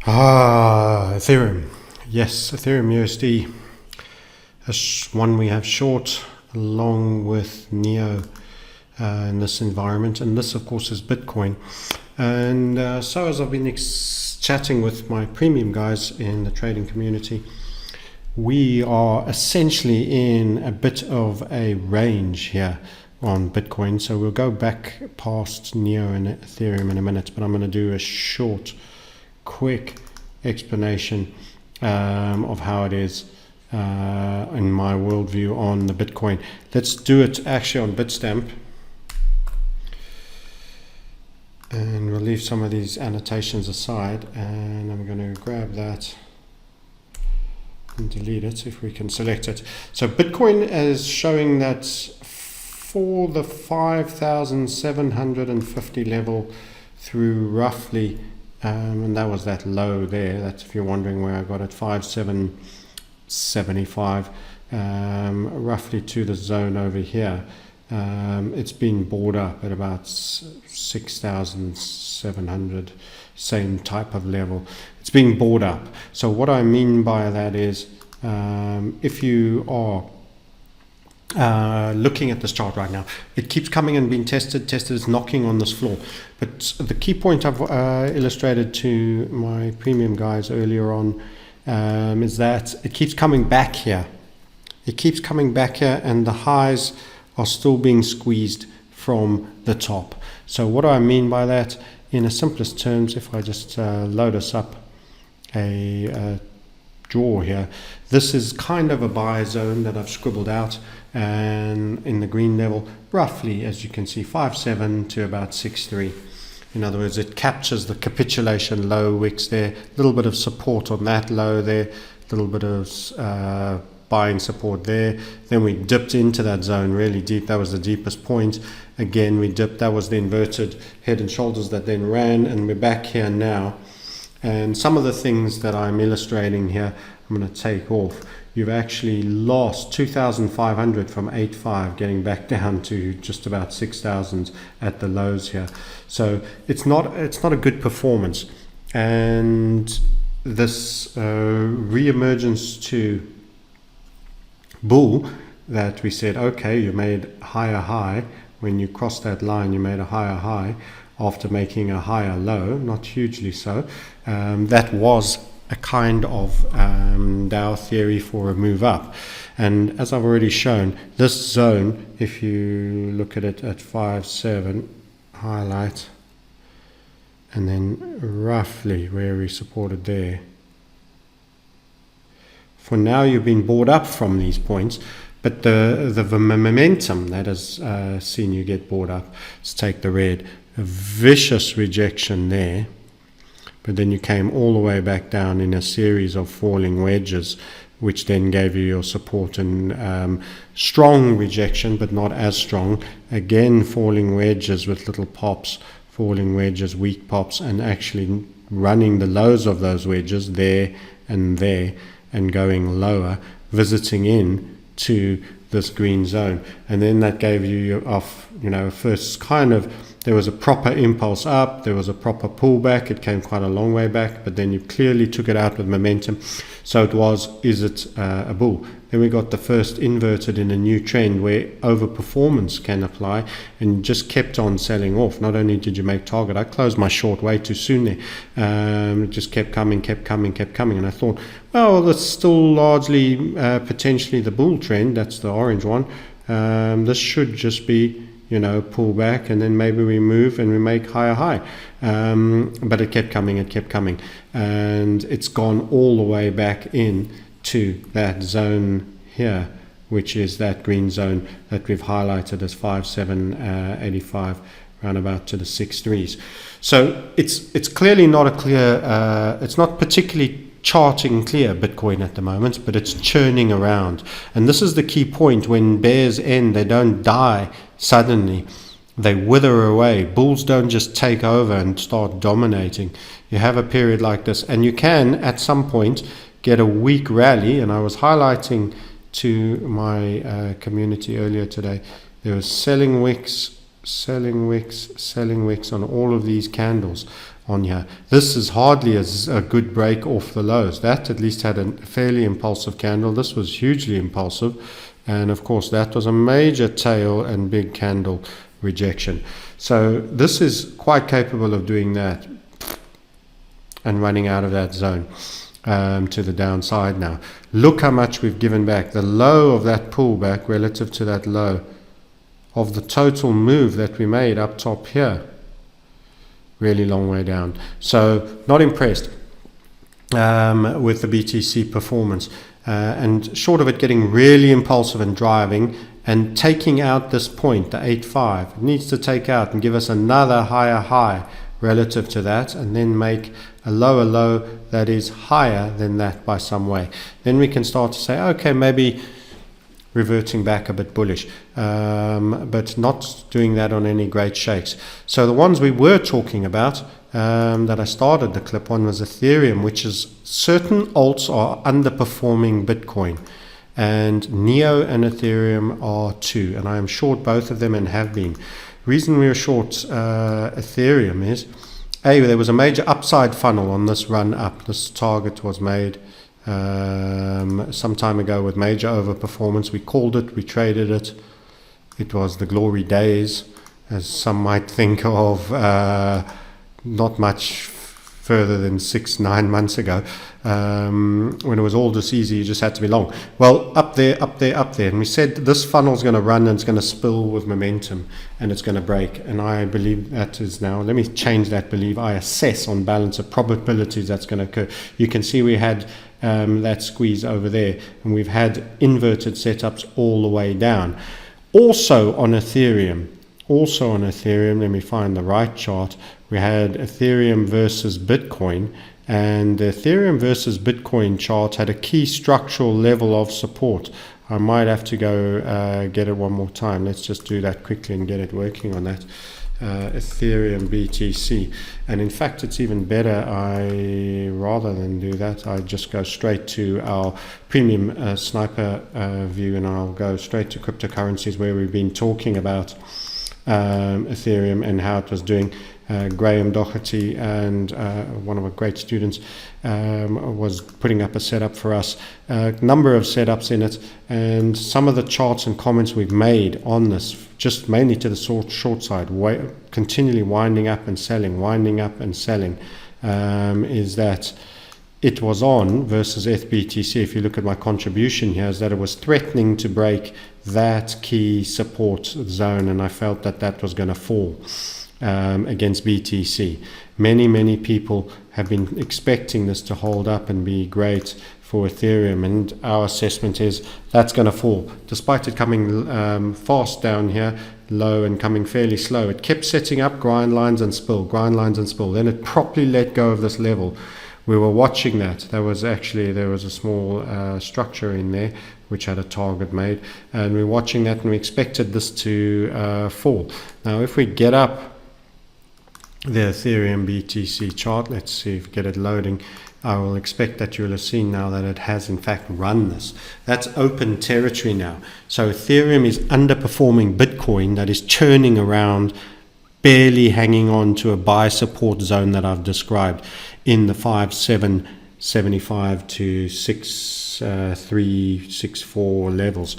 Ethereum. Yes, Ethereum USD is one we have short along with Neo in this environment. And this, of course, is Bitcoin. And so as I've been chatting with my premium guys in the trading community, we are essentially in a bit of a range here on Bitcoin. So we'll go back past Neo and Ethereum in a minute, but I'm going to do a short, quick explanation of how it is in my worldview on the Bitcoin. Let's do it actually on Bitstamp. And we'll leave some of these annotations aside, and I'm going to grab that and delete it if we can select it. So Bitcoin is showing that for the 5,750 level through roughly, and that was that low there. That's if you're wondering where I got it, 5,775, roughly to the zone over here. It's been bought up at about 6,700, same type of level. It's being bought up. So what I mean by that is, if you are looking at this chart right now, it keeps coming and being tested, it's knocking on this floor. But the key point I've illustrated to my premium guys earlier on is that it keeps coming back here. It keeps coming back here, and the highs are still being squeezed from the top. So what do I mean by that? In the simplest terms, if I just load us up a draw here, this is kind of a buy zone that I've scribbled out, and in the green level, roughly, as you can see, 5.7 to about 6.3. In other words, it captures the capitulation low wicks there, a little bit of support on that low there, a little bit of buying support there. Then we dipped into that zone really deep. That was the deepest point. Again, we dipped. That was the inverted head and shoulders that then ran, and we're back here now. And some of the things that I'm illustrating here, I'm going to take off. You've actually lost 2,500 from 8.5, getting back down to just about 6,000 at the lows here. So it's not a good performance. And this re-emergence to bull that we said, okay, you made higher high. When you crossed that line, you made a higher high after making a higher low, not hugely so. That was a kind of Dow theory for a move up. And as I've already shown, this zone, if you look at it at 5.7, highlight, and then roughly where we supported there. For now, you've been bought up from these points, but the momentum that has seen you get bought up, let's take the red, a vicious rejection there, but then you came all the way back down in a series of falling wedges, which then gave you your support, and strong rejection, but not as strong. Again, falling wedges with little pops, falling wedges, weak pops, and actually running the lows of those wedges there and there, and going lower, visiting in to this green zone. And then that gave you off, first kind of, there was a proper impulse up, there was a proper pullback, it came quite a long way back, but then you clearly took it out with momentum. So it was, is it a bull? Then we got the first inverted in a new trend where overperformance can apply, and just kept on selling off. Not only did you make target, I closed my short way too soon there. It just kept coming. And I thought, well, that's still largely potentially the bull trend. That's the orange one. This should just be, pull back, and then maybe we move and we make higher high. But it kept coming. And it's gone all the way back in to that zone here, which is that green zone that we've highlighted as 5.785, round about to the 6.3s. So it's clearly not a clear, it's not particularly charting clear Bitcoin at the moment, but it's churning around. And this is the key point. When bears end, they don't die suddenly. They wither away. Bulls don't just take over and start dominating. You have a period like this, and you can, at some point, get a weak rally. And I was highlighting to my community earlier today, there was selling wicks selling wicks on all of these candles on here. This is hardly a good break off the lows. That at least had a fairly impulsive candle. This was hugely impulsive, and of course that was a major tail and big candle rejection. So this is quite capable of doing that and running out of that zone to the downside now. Look how much we've given back. The low of that pullback relative to that low of the total move that we made up top here, really long way down. So not impressed with the BTC performance, and short of it getting really impulsive and driving and taking out this point, the 8.5, it needs to take out and give us another higher high relative to that, and then make a lower low that is higher than that by some way. Then we can start to say, okay, maybe reverting back a bit bullish, but not doing that on any great shakes. So the ones we were talking about that I started the clip on was Ethereum, which is certain alts are underperforming Bitcoin, and Neo and Ethereum are too, and I am short both of them and have been. Reason we were short Ethereum is, there was a major upside funnel on this run up. This target was made some time ago with major overperformance. We called it, we traded it. It was the glory days, as some might think of, not much further than 6-9 months ago, when it was all just easy, you just had to be long. Well, up there, and we said this funnel's going to run and it's going to spill with momentum and it's going to break, and I believe that is now, let me change that believe, I assess on balance of probabilities that's going to occur. You can see we had that squeeze over there, and we've had inverted setups all the way down. Also on Ethereum, let me find the right chart, we had Ethereum versus Bitcoin, and the Ethereum versus Bitcoin chart had a key structural level of support. I might have to go get it one more time. Let's just do that quickly and get it working on that. Ethereum BTC, and in fact it's even better, rather than do that, I just go straight to our premium sniper view, and I'll go straight to cryptocurrencies, where we've been talking about Ethereum and how it was doing. Graham Doherty and one of our great students was putting up a setup for us, a number of setups in it, and some of the charts and comments we've made on this, just mainly to the short side, continually winding up and selling, is that it was on versus ETH. If you look at my contribution here, is that it was threatening to break that key support zone, and I felt that that was going to fall against BTC. Many people have been expecting this to hold up and be great for Ethereum, and our assessment is that's going to fall, despite it coming fast down here, low, and coming fairly slow. It kept setting up grind lines and spill, then it properly let go of this level. We were watching that. There was a small structure in there which had a target made, and we were watching that, and we expected this to fall. Now if we get up the Ethereum BTC chart, let's see if we get it loading, I will expect that you'll have seen now that it has in fact run this. That's open territory now. So Ethereum is underperforming Bitcoin, that is churning around, barely hanging on to a buy support zone that I've described in the 5,775 to 6,364 levels.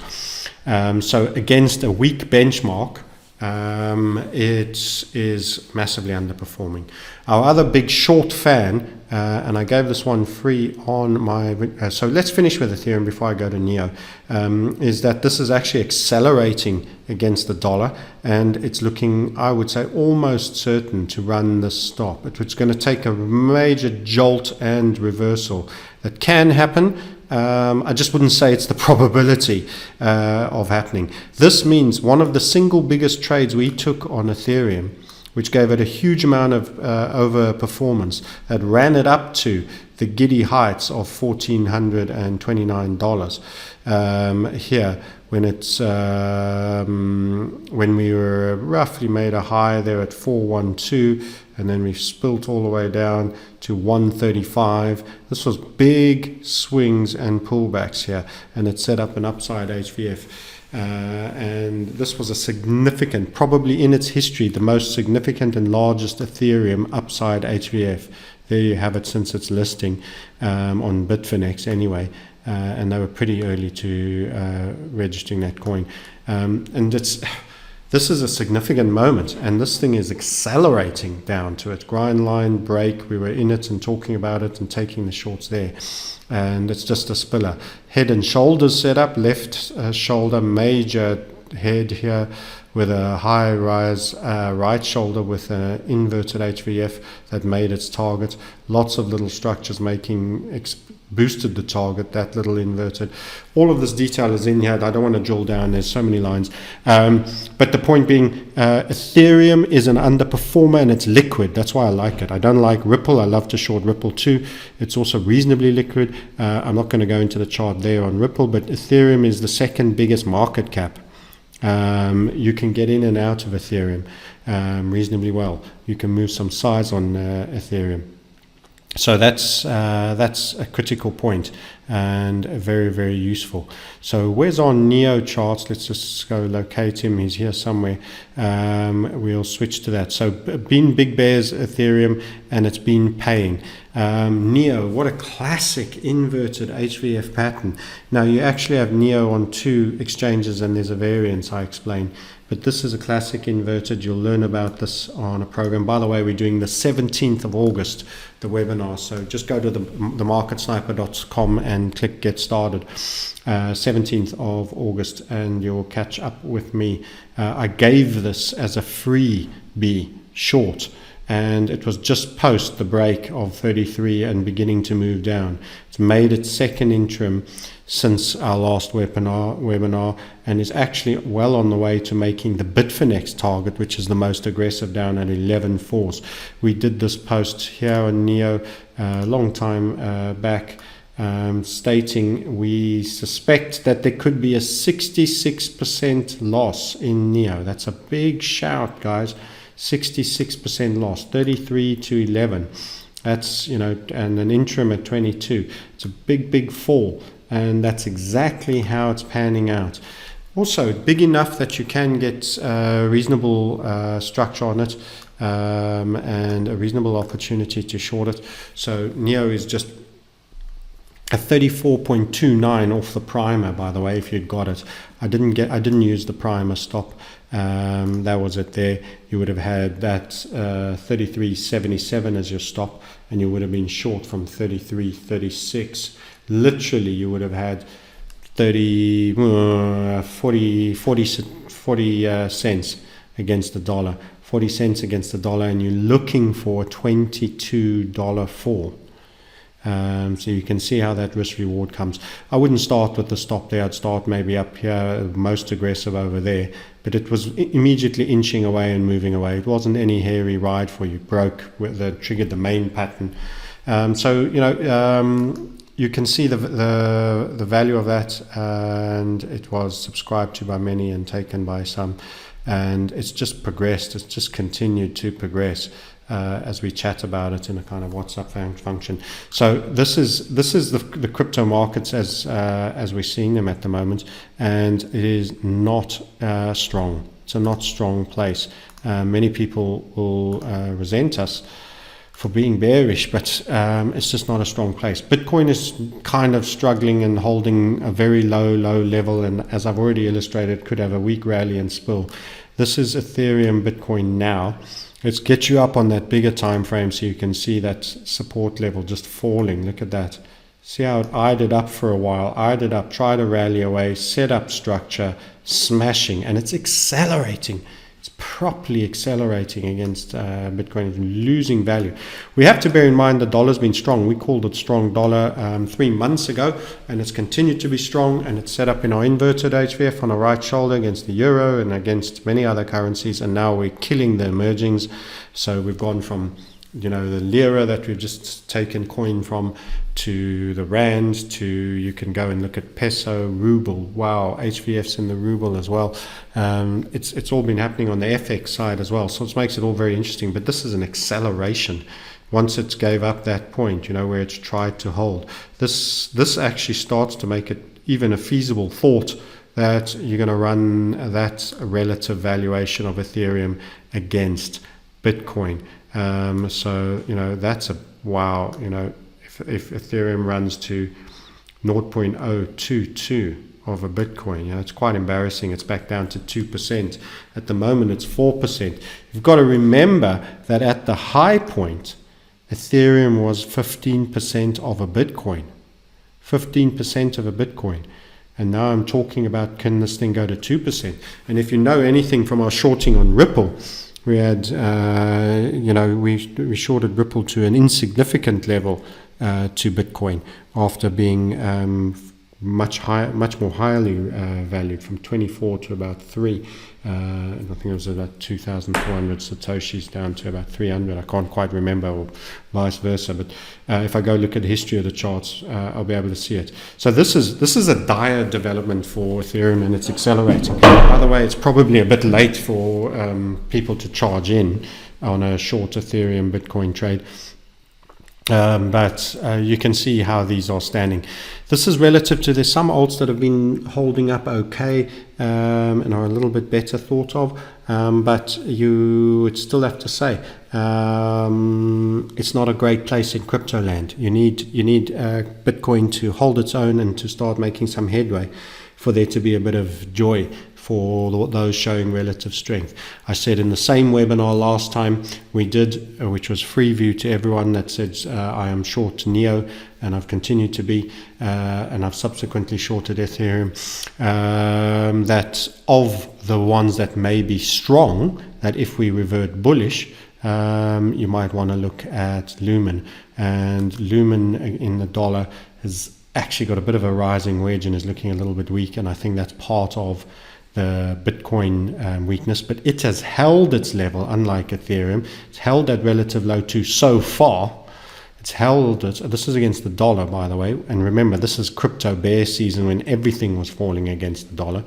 So against a weak benchmark, it is massively underperforming. Our other big short fan, and I gave this one free on my, so let's finish with Ethereum before I go to Neo, is that this is actually accelerating against the dollar, and it's looking, I would say, almost certain to run this stop. It's going to take a major jolt and reversal. That can happen. I just wouldn't say it's the probability of happening. This means one of the single biggest trades we took on Ethereum, which gave it a huge amount of overperformance, that ran it up to the giddy heights of $1,429 here, when it's when we were roughly made a high there at 412, and then we spilt all the way down to 135. This was big swings and pullbacks here, and it set up an upside HVF And this was a significant, probably in its history, the most significant and largest Ethereum upside HVF. There you have it since its listing on Bitfinex anyway. And they were pretty early to registering that coin. And this is a significant moment, and this thing is accelerating down to its grind line break. We were in it and talking about it and taking the shorts there. And it's just a spiller. Head and shoulders set up, left shoulder, major head here with a high rise right shoulder with an inverted HVF that made its target. Lots of little structures boosted the target, that little inverted. All of this detail is in here. I don't want to drill down. There's so many lines. But the point being, Ethereum is an underperformer and it's liquid. That's why I like it. I don't like Ripple. I love to short Ripple too. It's also reasonably liquid. I'm not going to go into the chart there on Ripple, but Ethereum is the second biggest market cap. You can get in and out of Ethereum reasonably well. You can move some size on Ethereum. So that's a critical point and very, very useful. So where's our Neo charts? Let's just go locate him. He's here somewhere. We'll switch to that. So been big bears Ethereum, and it's been paying. Neo, what a classic inverted HVF pattern. Now you actually have Neo on two exchanges, and there's a variance I explained. But this is a classic inverted. You'll learn about this on a program. By the way, we're doing the 17th of August, the webinar. So just go to themarketsniper.com and click Get Started. 17th of August, and you'll catch up with me. I gave this as a freebie short, and it was just post the break of 33 and beginning to move down. It's made its second interim since our last webinar, and is actually well on the way to making the Bitfinex target, which is the most aggressive, down at 11.4. We did this post here on Neo a long time back, stating we suspect that there could be a 66% loss in Neo. That's a big shout, guys. 66% loss, 33 to 11. That's, and an interim at 22. It's a big fall. And that's exactly how it's panning out. Also, big enough that you can get reasonable structure on it and a reasonable opportunity to short it. So Neo is just a 34.29 off the primer, by the way, if you'd got it. I didn't use the primer stop. That was it there. You would have had that 33.77 as your stop, and you would have been short from 33.36. Literally, you would have had 40 cents against the dollar. 40 cents against the dollar, and you're looking for a $22 fall. So you can see how that risk reward comes. I wouldn't start with the stop there. I'd start maybe up here, most aggressive over there. But it was immediately inching away and moving away. It wasn't any hairy ride for you. Broke, triggered the main pattern. You can see the value of that, and it was subscribed to by many and taken by some, and it's just progressed. It's just continued to progress as we chat about it in a kind of WhatsApp function. So this is the crypto markets as we're seeing them at the moment, and it is not strong. It's a not strong place. Many people will resent us for being bearish, but it's just not a strong place. Bitcoin is kind of struggling and holding a very low level, and as I've already illustrated, could have a weak rally and spill. This is Ethereum Bitcoin now. Let's get you up on that bigger time frame so you can see that support level just falling. Look at that. See how it eyed it up for a while, eyed it up, tried to rally away, set up structure, smashing, and it's accelerating. It's properly accelerating against Bitcoin, losing value. We have to bear in mind the dollar's been strong. We called it strong dollar 3 months ago, and it's continued to be strong, and it's set up in our inverted HVF on the right shoulder against the euro and against many other currencies, and now we're killing the emergings. So we've gone from the lira that we've just taken coin from, to the rand, to you can go and look at peso, ruble. Wow, HVF's in the ruble as well. It's all been happening on the FX side as well, so it makes it all very interesting. But this is an acceleration. Once it gave up that point, where it's tried to hold, this actually starts to make it even a feasible thought that you're going to run that relative valuation of Ethereum against Bitcoin. So, that's a wow. If Ethereum runs to 0.022 of a Bitcoin, it's quite embarrassing. It's back down to 2%. At the moment, it's 4%. You've got to remember that at the high point, Ethereum was 15% of a Bitcoin. 15% of a Bitcoin. And now I'm talking about, can this thing go to 2%? And if you know anything from our shorting on Ripple, we had, we shorted Ripple to an insignificant level to Bitcoin after being much more highly valued, from 24 to about 3. I think it was about 2,400 Satoshis down to about 300. I can't quite remember, or vice versa. But if I go look at the history of the charts, I'll be able to see it. So this is a dire development for Ethereum, and it's accelerating. By the way, it's probably a bit late for people to charge in on a short Ethereum Bitcoin trade. But you can see how these are standing. This is relative to, there's some alts that have been holding up okay and are a little bit better thought of, but you would still have to say it's not a great place in crypto land. You need Bitcoin to hold its own and to start making some headway for there to be a bit of joy for those showing relative strength. I said in the same webinar last time we did, which was free view to everyone that said I am short Neo, and I've continued to be, and I've subsequently shorted Ethereum, that of the ones that may be strong, that if we revert bullish, you might want to look at Lumen. And Lumen in the dollar has actually got a bit of a rising wedge and is looking a little bit weak, and I think that's part of the Bitcoin weakness, but it has held its level, unlike Ethereum. It's held that relative low too so far. It's held it. This is against the dollar, by the way, and remember, this is crypto bear season when everything was falling against the dollar.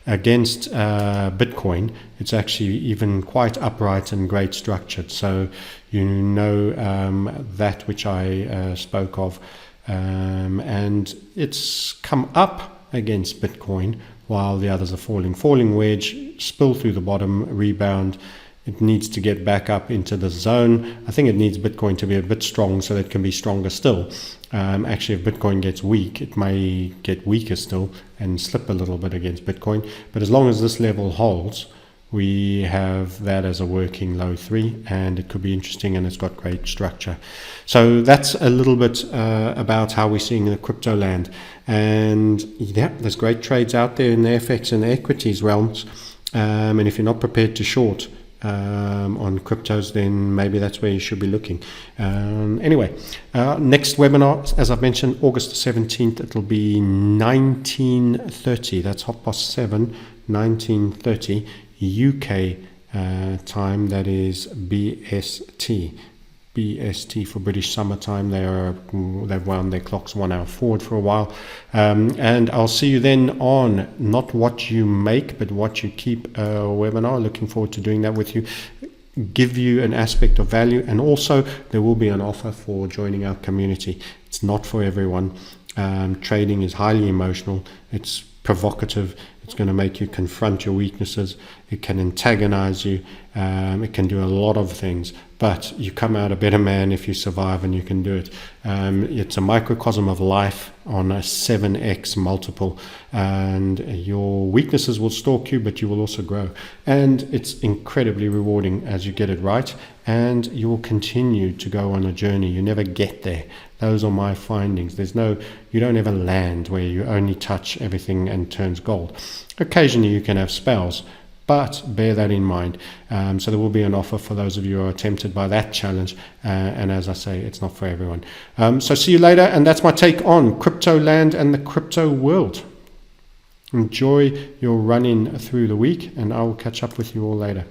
Against Bitcoin, it's actually even quite upright and great structured. So that which I spoke of, and it's come up against Bitcoin while the others are falling. Falling wedge, spill through the bottom, rebound. It needs to get back up into the zone. I think it needs Bitcoin to be a bit strong so that it can be stronger still. Actually, if Bitcoin gets weak, it may get weaker still and slip a little bit against Bitcoin. But as long as this level holds, we have that as a working low 3, and it could be interesting, and it's got great structure. So that's a little bit about how we're seeing the crypto land. And yeah, there's great trades out there in the FX and the equities realms. And if you're not prepared to short on cryptos, then maybe that's where you should be looking. Anyway, next webinar, as I've mentioned, August the 17th, it'll be 19:30. That's 7:30, 19:30 UK time. That is BST for British summertime. They've wound their clocks 1 hour forward for a while, and I'll see you then on Not What You Make But What You Keep webinar. Looking forward to doing that with you, give you an aspect of value, and also there will be an offer for joining our community. It's not for everyone. Trading is highly emotional. It's provocative. It's going to make you confront your weaknesses. It can antagonize you. It can do a lot of things, but you come out a better man if you survive, and you can do it. It's a microcosm of life on a 7x multiple, and your weaknesses will stalk you, but you will also grow. And it's incredibly rewarding as you get it right, and you will continue to go on a journey. You never get there. Those are my findings. You don't ever land where you only touch everything and turns gold. Occasionally you can have spells, but bear that in mind. So there will be an offer for those of you who are tempted by that challenge. And as I say, it's not for everyone. So see you later. And that's my take on crypto land and the crypto world. Enjoy your run-in through the week, and I will catch up with you all later.